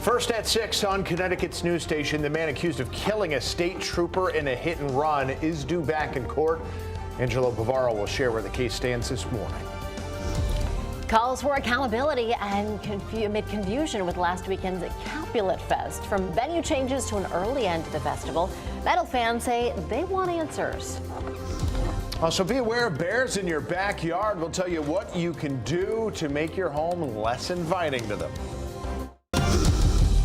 First at 6 on Connecticut's news station, the man accused of killing a state trooper in a hit and run is due back in court. Angelo Bavaro will share where the case stands this morning. Calls for accountability and amid confusion with last weekend's Capulet Fest. From venue changes to an early end to the festival, metal fans say they want answers. Also, be aware of bears in your backyard. We'll tell you what you can do to make your home less inviting to them.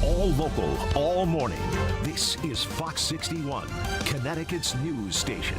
All local, all morning. This is Fox 61, Connecticut's news station.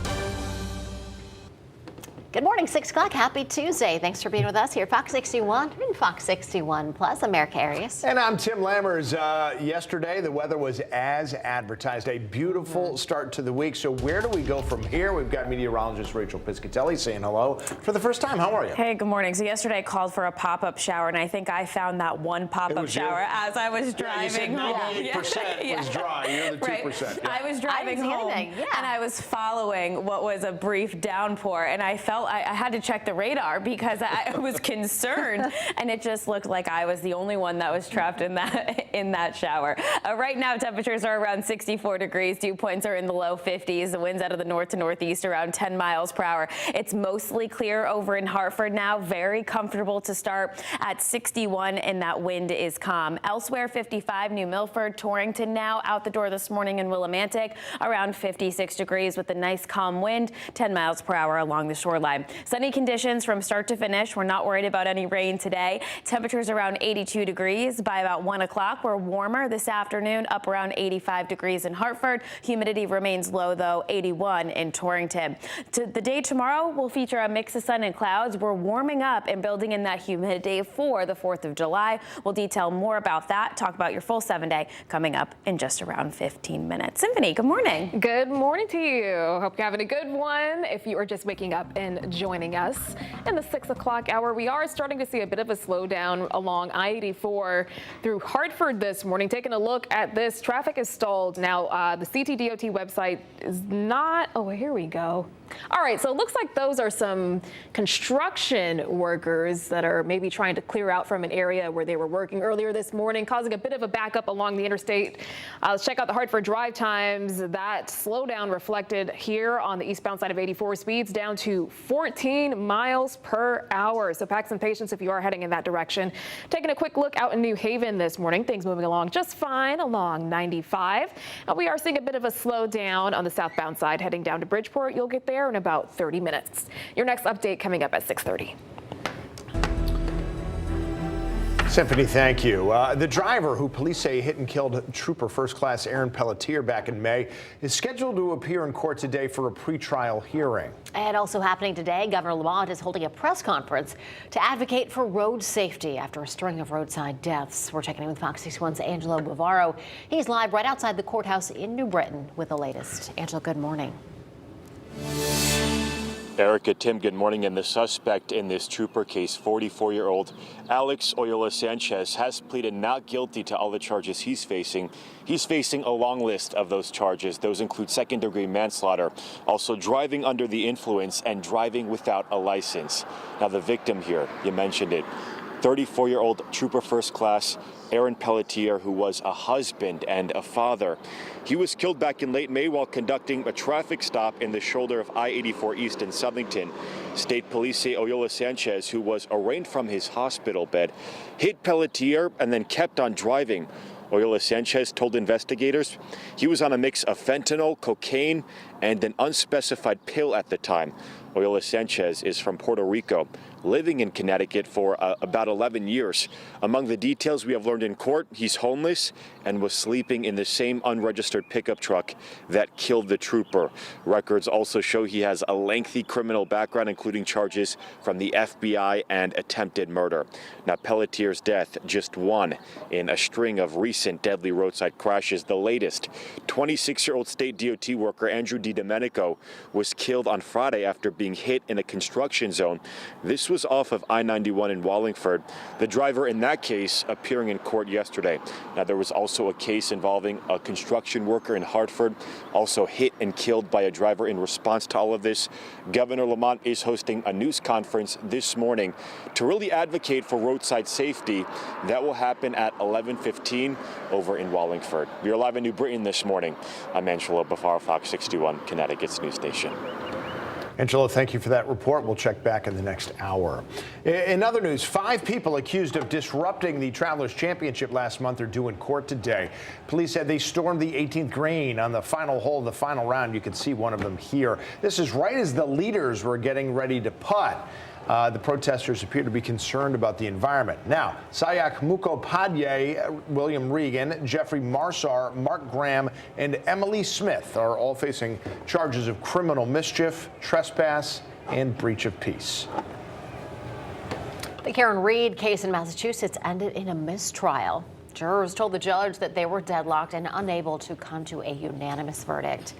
Good morning, 6 o'clock. Happy Tuesday. Thanks for being with us here at Fox 61 and Fox 61 Plus. I'm Eric Arias. And I'm Tim Lammers. Yesterday, the weather was as advertised. A beautiful start to the week. So where do we go from here? We've got meteorologist Rachel Piscatelli saying hello for the first time. How are you? Hey, good morning. So yesterday I called for a pop-up shower, and I think I found that one pop-up shower as I was driving home. 98% was dry. You're the 2%. Yeah. I was driving home, and I was following what was a brief downpour, and I felt I had to check the radar because I was concerned, and it just looked like I was the only one that was trapped in that shower. Right now, temperatures are around 64 degrees. Dew points are in the low 50s. The winds out of the north to northeast around 10 miles per hour. It's mostly clear over in Hartford now. Very comfortable to start at 61, and that wind is calm. Elsewhere, 55, New Milford, Torrington now out the door this morning in Willimantic, around 56 degrees with a nice calm wind, 10 miles per hour along the shoreline. Sunny conditions from start to finish. We're not worried about any rain today. Temperatures around 82 degrees. By about 1 o'clock, we're warmer this afternoon, up around 85 degrees in Hartford. Humidity remains low, though, 81 in Torrington. The day tomorrow will feature a mix of sun and clouds. We're warming up and building in that humidity for the 4th of July. We'll detail more about that, talk about your full 7-day coming up in just around 15 minutes. Symphony, good morning. Good morning to you. Hope you're having a good one. If you are just waking up and joining us in the 6 o'clock hour, we are starting to see a bit of a slowdown along I-84 through Hartford this morning. Taking a look at this, traffic is stalled. Now, the CTDOT website is not, oh, here we go. All right, so it looks like those are some construction workers that are maybe trying to clear out from an area where they were working earlier this morning, causing a bit of a backup along the interstate. Let's check out the Hartford drive times. That slowdown reflected here on the eastbound side of 84, speeds down to 14 miles per hour. So pack some patience if you are heading in that direction. Taking a quick look out in New Haven this morning, things moving along just fine along 95. We are seeing a bit of a slowdown on the southbound side heading down to Bridgeport. You'll get there in about 30 minutes. Your next update coming up at 6:30. Symphony, thank you. The driver who police say hit and killed Trooper First Class Aaron Pelletier back in May is scheduled to appear in court today for a pretrial hearing. And also happening today, Governor Lamont is holding a press conference to advocate for road safety after a string of roadside deaths. We're checking in with Fox 61's Angelo Bavaro. He's live right outside the courthouse in New Britain with the latest. Angelo, good morning. Erica, Tim, good morning. And the suspect in this trooper case, 44-year-old Alex Oyola Sanchez, has pleaded not guilty to all the charges he's facing. He's facing a long list of those charges. Those include second-degree manslaughter, also driving under the influence, and driving without a license. Now, the victim here, you mentioned it, 34-year-old Trooper First Class Aaron Pelletier, who was a husband and a father. He was killed back in late May while conducting a traffic stop in the shoulder of I-84 East in Southington. State police say Oyola Sanchez, who was arraigned from his hospital bed, hit Pelletier and then kept on driving. Oyola Sanchez told investigators he was on a mix of fentanyl, cocaine, and an unspecified pill at the time. Oyola Sanchez is from Puerto Rico, living in Connecticut for about 11 years. Among the details we have learned in court, he's homeless and was sleeping in the same unregistered pickup truck that killed the trooper. Records also show he has a lengthy criminal background, including charges from the FBI and attempted murder. Now, Pelletier's death, just one in a string of recent deadly roadside crashes. The latest, 26-year-old state DOT worker Andrew D. DiDomenico was killed on Friday after being hit in a construction zone. This was off of I-91 in Wallingford. The driver in that case appearing in court yesterday. Now, there was also a case involving a construction worker in Hartford, also hit and killed by a driver. In response to all of this, Governor Lamont is hosting a news conference this morning to really advocate for roadside safety. That will happen at 11:15 over in Wallingford. We are live in New Britain this morning. I'm Angelo Bafaro, Fox 61, Connecticut's news station. Angelo, thank you for that report. We'll check back in the next hour. In other news, 5 people accused of disrupting the Travelers Championship last month are due in court today. Police said they stormed the 18th green on the final hole of the final round. You can see one of them here. This is right as the leaders were getting ready to putt. The protesters appear to be concerned about the environment. Now, Sayak Mukhopadhyay, William Regan, Jeffrey Marsar, Mark Graham, and Emily Smith are all facing charges of criminal mischief, trespass, and breach of peace. The Karen Reed case in Massachusetts ended in a mistrial. Jurors told the judge that they were deadlocked and unable to come to a unanimous verdict.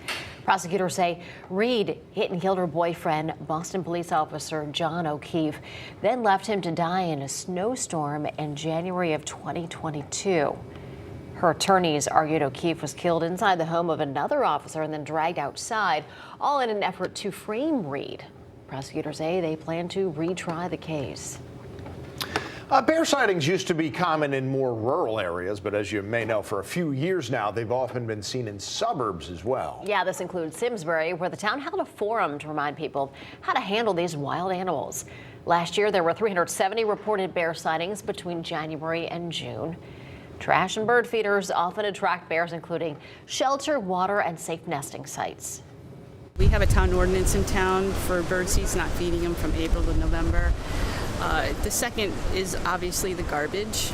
Prosecutors say Reed hit and killed her boyfriend, Boston police officer John O'Keefe, then left him to die in a snowstorm in January of 2022. Her attorneys argued O'Keefe was killed inside the home of another officer and then dragged outside, all in an effort to frame Reed. Prosecutors say they plan to retry the case. Bear sightings used to be common in more rural areas, but as you may know, for a few years now, they've often been seen in suburbs as well. Yeah, this includes Simsbury, where the town held a forum to remind people how to handle these wild animals. Last year, there were 370 reported bear sightings between January and June. Trash and bird feeders often attract bears, including shelter, water, and safe nesting sites. We have a town ordinance in town for bird seeds, not feeding them from April to November. The second is obviously the garbage.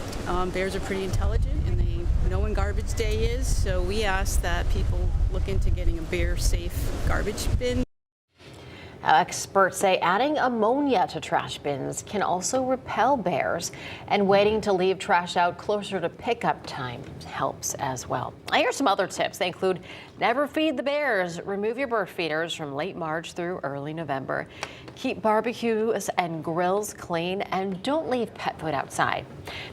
Bears are pretty intelligent and they know when garbage day is, so we ask that people look into getting a bear-safe garbage bin. Experts say adding ammonia to trash bins can also repel bears, and waiting to leave trash out closer to pickup time helps as well. I hear some other tips. They include never feed the bears, remove your bird feeders from late March through early November, keep barbecues and grills clean, and don't leave pet food outside.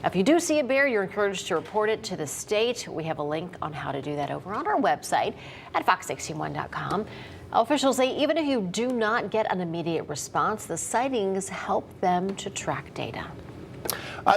Now, if you do see a bear, you're encouraged to report it to the state. We have a link on how to do that over on our website at fox61.com. Officials say even if you do not get an immediate response, the sightings help them to track data.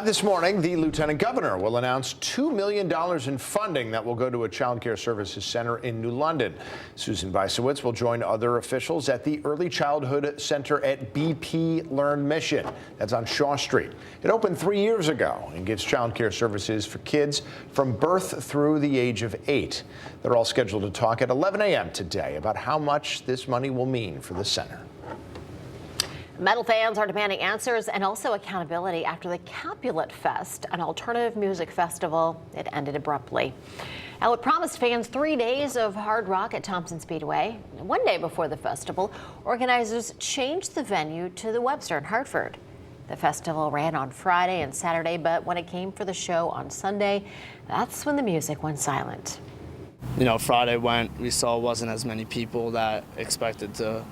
This morning, the Lieutenant Governor will announce $2 million in funding that will go to a child care services center in New London. Susan Weissowitz will join other officials at the Early Childhood Center at BP Learn Mission. That's on Shaw Street. It opened 3 years ago and gives child care services for kids from birth through the age of 8. They're all scheduled to talk at 11 a.m. today about how much this money will mean for the center. Metal fans are demanding answers and also accountability after the Capulet Fest, an alternative music festival. It ended abruptly. Now, it promised fans 3 days of hard rock at Thompson Speedway. One day before the festival, organizers changed the venue to the Webster in Hartford. The festival ran on Friday and Saturday, but when it came for the show on Sunday, that's when the music went silent. Friday we saw wasn't as many people that expected to,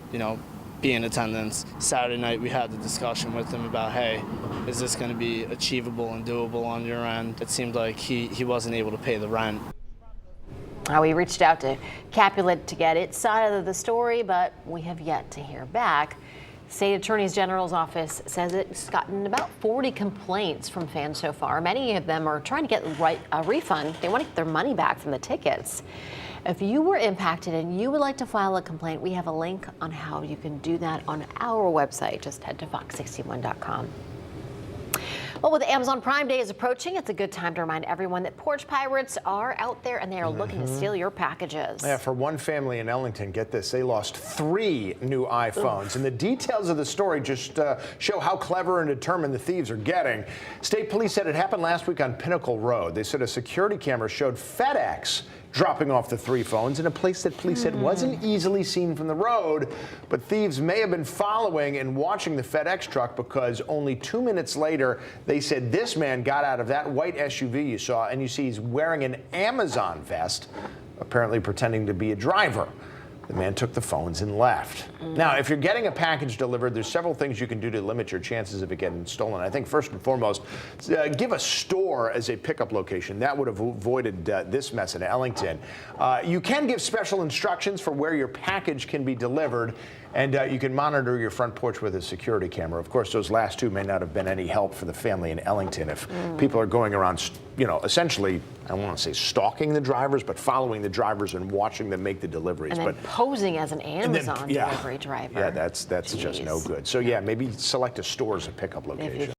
be in attendance. Saturday night we had the discussion with him about, hey, is this going to be achievable and doable on your end? It seemed like he wasn't able to pay the rent. We reached out to Capulet to get its side of the story, but we have yet to hear back. State Attorney General's office says it's gotten about 40 complaints from fans so far. Many of them are trying to get a refund. They want to get their money back from the tickets. If you were impacted and you would like to file a complaint, we have a link on how you can do that on our website. Just head to fox61.com. Well, with Amazon Prime Day is approaching, it's a good time to remind everyone that porch pirates are out there and they are looking to steal your packages. Yeah, for one family in Ellington, get this, they lost 3 new iPhones. Oof. And the details of the story just show how clever and determined the thieves are getting. State police said it happened last week on Pinnacle Road. They said a security camera showed FedEx dropping off the 3 phones in a place that police said wasn't easily seen from the road. But thieves may have been following and watching the FedEx truck, because only 2 minutes later, they said this man got out of that white SUV you saw, and you see he's wearing an Amazon vest, apparently pretending to be a driver. The man took the phones and left. Now, if you're getting a package delivered, there's several things you can do to limit your chances of it getting stolen. I think first and foremost, give a store as a pickup location. That would have avoided this mess in Ellington. You can give special instructions for where your package can be delivered, and you can monitor your front porch with a security camera. Of course, those last two may not have been any help for the family in Ellington. If people are going around, essentially, I don't want to say stalking the drivers, but following the drivers and watching them make the deliveries. And then posing as an Amazon delivery driver. Yeah, that's just no good. So yeah, maybe select a store as a pickup location.